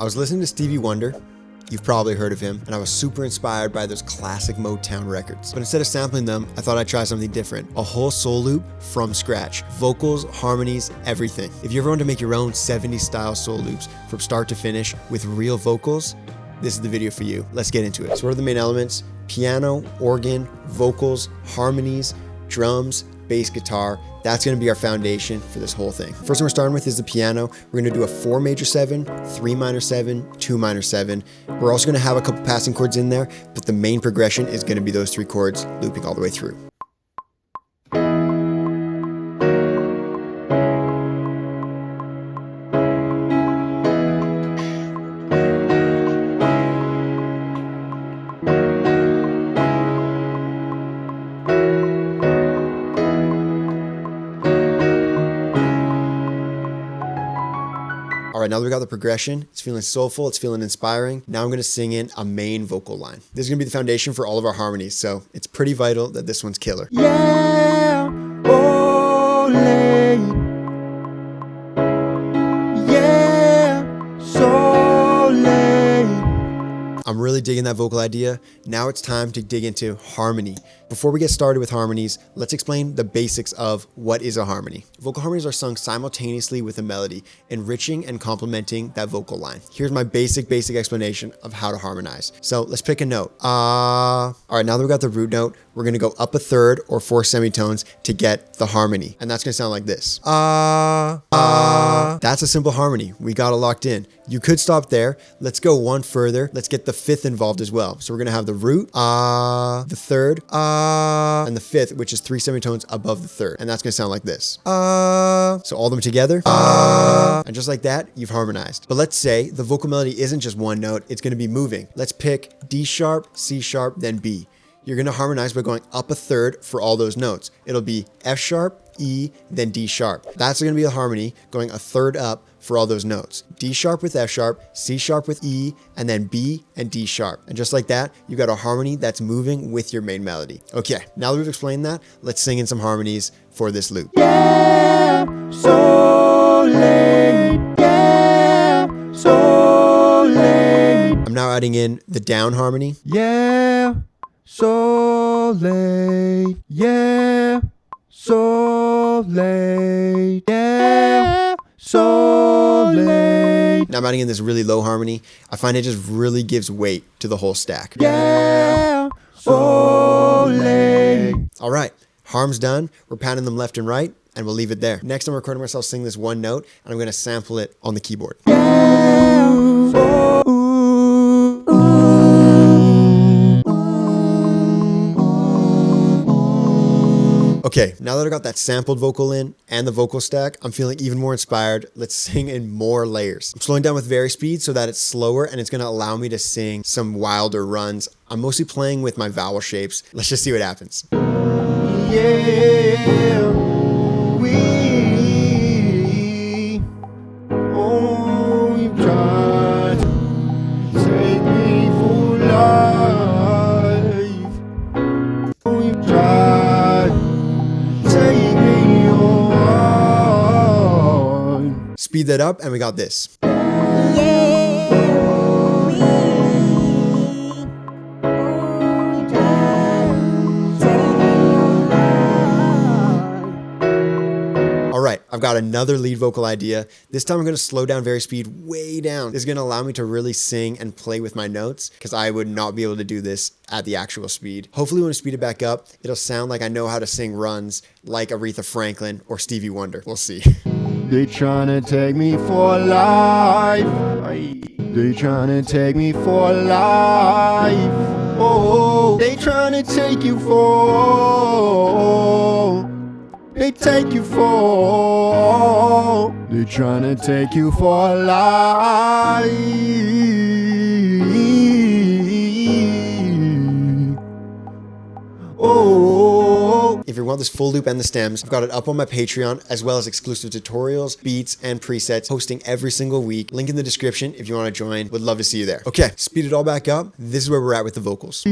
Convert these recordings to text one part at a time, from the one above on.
I was listening to Stevie Wonder. You've probably heard of him, and I was super inspired by those classic Motown records. But instead of sampling them, I thought I'd try something different. A whole soul loop from scratch. Vocals, harmonies, everything. If you ever want to make your own 70s style soul loops from start to finish with real vocals, this is the video for you. Let's get into it. So what are the main elements? Piano, organ, vocals, harmonies, drums, bass guitar. That's going to be our foundation for this whole thing. First thing we're starting with is the piano. We're going to do a 4 major 7, 3 minor 7, 2 minor 7. We're also going to have a couple passing chords in there, but the main progression is going to be those 3 chords looping all the way through. All right, now that we got the progression, it's feeling soulful, it's feeling inspiring. Now I'm gonna sing in a main vocal line. This is gonna be the foundation for all of our harmonies, so it's pretty vital that this one's killer. Yeah, ole. Yeah, so late. I'm really digging that vocal idea. Now it's time to dig into harmony. Before we get started with harmonies, let's explain the basics of what is a harmony. Vocal harmonies are sung simultaneously with a melody, enriching and complementing that vocal line. Here's my basic explanation of how to harmonize. So let's pick a note. All right, now that we got the root note, we're gonna go up a third or 4 semitones to get the harmony. And that's gonna sound like this. That's a simple harmony. We got it locked in. You could stop there. Let's go one further. Let's get the 5th involved as well. So we're gonna have the root, the third, and the 5th, which is 3 semitones above the 3rd. And that's gonna sound like this. So all of them together, and just like that, you've harmonized. But let's say the vocal melody isn't just one note, it's gonna be moving. Let's pick D sharp, C sharp, then B. You're gonna harmonize by going up a third for all those notes. It'll be F sharp, E, then D sharp. That's gonna be a harmony going a third up for all those notes. D sharp with F sharp, C sharp with E, and then B and D sharp. And just like that, you got a harmony that's moving with your main melody. Okay, now that we've explained that, let's sing in some harmonies for this loop. Yeah, so late. Yeah, so late. I'm now adding in the down harmony. Yeah, so late. Yeah, so late. Yeah, so late. Now I'm adding in this really low harmony. I find it just really gives weight to the whole stack. Yeah, so late. All right, harm's done. We're patting them left and right, and we'll leave it there. Next, I'm recording myself sing this one note, and I'm gonna sample it on the keyboard. Yeah, so Okay, now that I got that sampled vocal in and the vocal stack, I'm feeling even more inspired. Let's sing in more layers. I'm slowing down with varispeed so that it's slower and it's gonna allow me to sing some wilder runs. I'm mostly playing with my vowel shapes. Let's just see what happens. yeah, we tried to take me for life. We tried to take me on. Speed that up and we got this. All right, I've got another lead vocal idea. This time I'm gonna slow down varispeed way down. This is gonna allow me to really sing and play with my notes because I would not be able to do this at the actual speed. Hopefully when I speed it back up, it'll sound like I know how to sing runs like Aretha Franklin or Stevie Wonder. We'll see. They tryna take me for life. They tryna take me for life. Oh, they tryna take you for. They take you for. They tryna take you for life. Oh. If you want this full loop and the stems, I've got it up on my Patreon, as well as exclusive tutorials, beats, and presets, posting every single week. Link in the description if you want to join. Would love to see you there. Okay, speed it all back up. This is where we're at with the vocals. They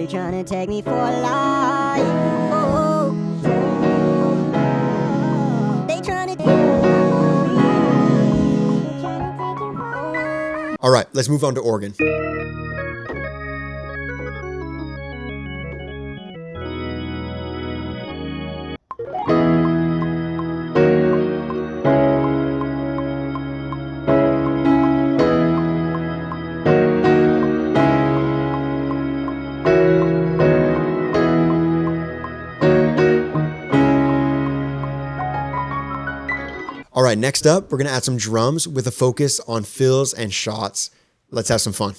tryna take me for life. Oh. They tryna. All right, let's move on to organ. All right, next up, we're gonna add some drums with a focus on fills and shots. Let's have some fun.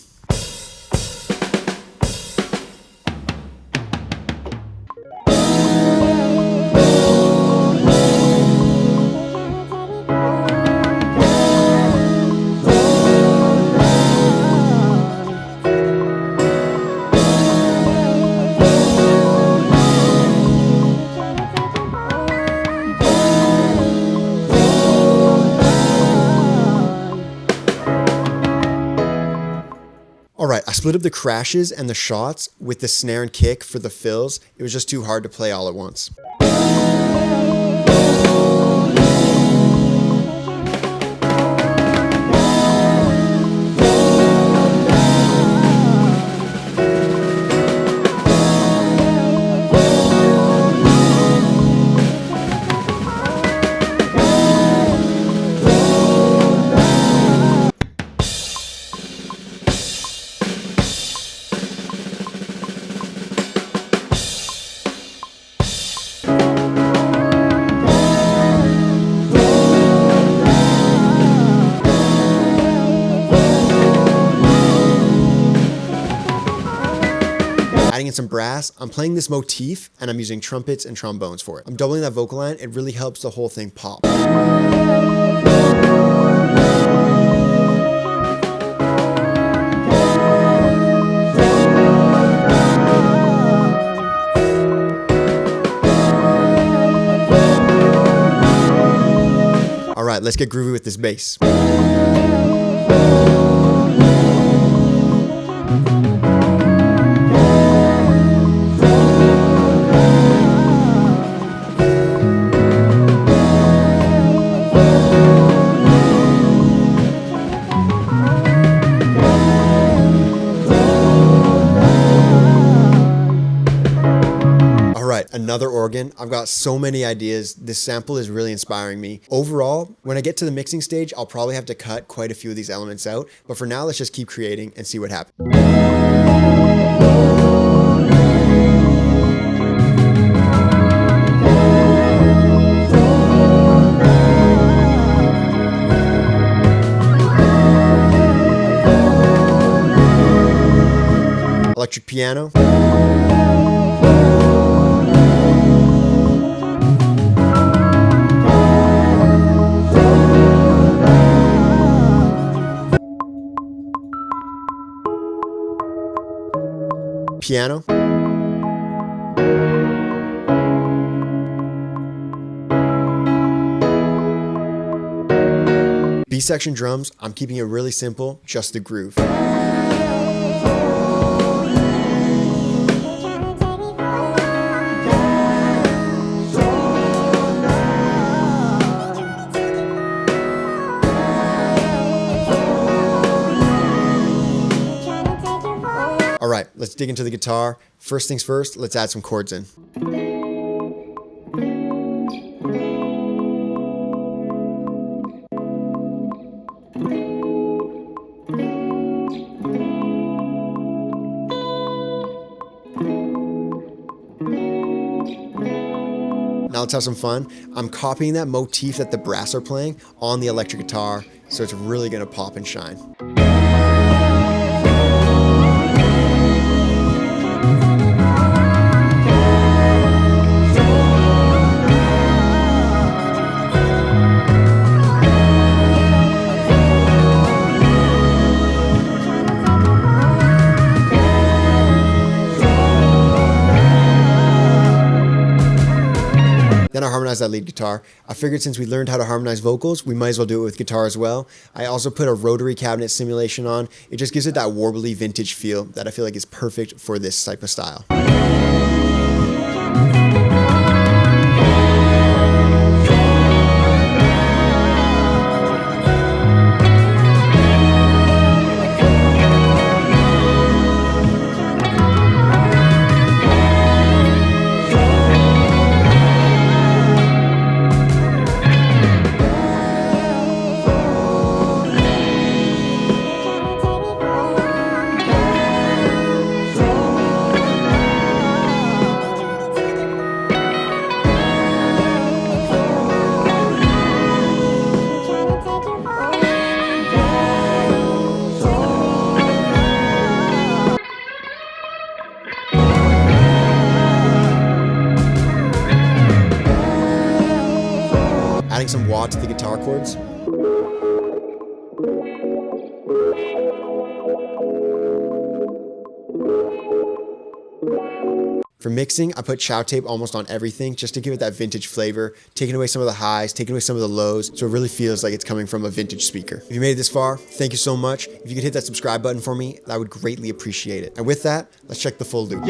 All right, I split up the crashes and the shots with the snare and kick for the fills. It was just too hard to play all at once. Adding in some brass, I'm playing this motif and I'm using trumpets and trombones for it. I'm doubling that vocal line, it really helps the whole thing pop. All right, let's get groovy with this bass. Another organ. I've got so many ideas. This sample is really inspiring me. Overall, when I get to the mixing stage, I'll probably have to cut quite a few of these elements out. But for now, let's just keep creating and see what happens. Electric piano. Piano. B-section drums, I'm keeping it really simple, just the groove. All right, let's dig into the guitar. First things first, let's add some chords in. Now let's have some fun. I'm copying that motif that the brass are playing on the electric guitar, so it's really gonna pop and shine. Then I harmonized that lead guitar. I figured since we learned how to harmonize vocals, we might as well do it with guitar as well. I also put a rotary cabinet simulation on. It just gives it that warbly vintage feel that I feel like is perfect for this type of style. wah to the guitar chords. For mixing, I put chow tape almost on everything just to give it that vintage flavor, taking away some of the highs, taking away some of the lows, so it really feels like it's coming from a vintage speaker. If you made it this far, thank you so much. If you could hit that subscribe button for me, I would greatly appreciate it. And with that, let's check the full loop.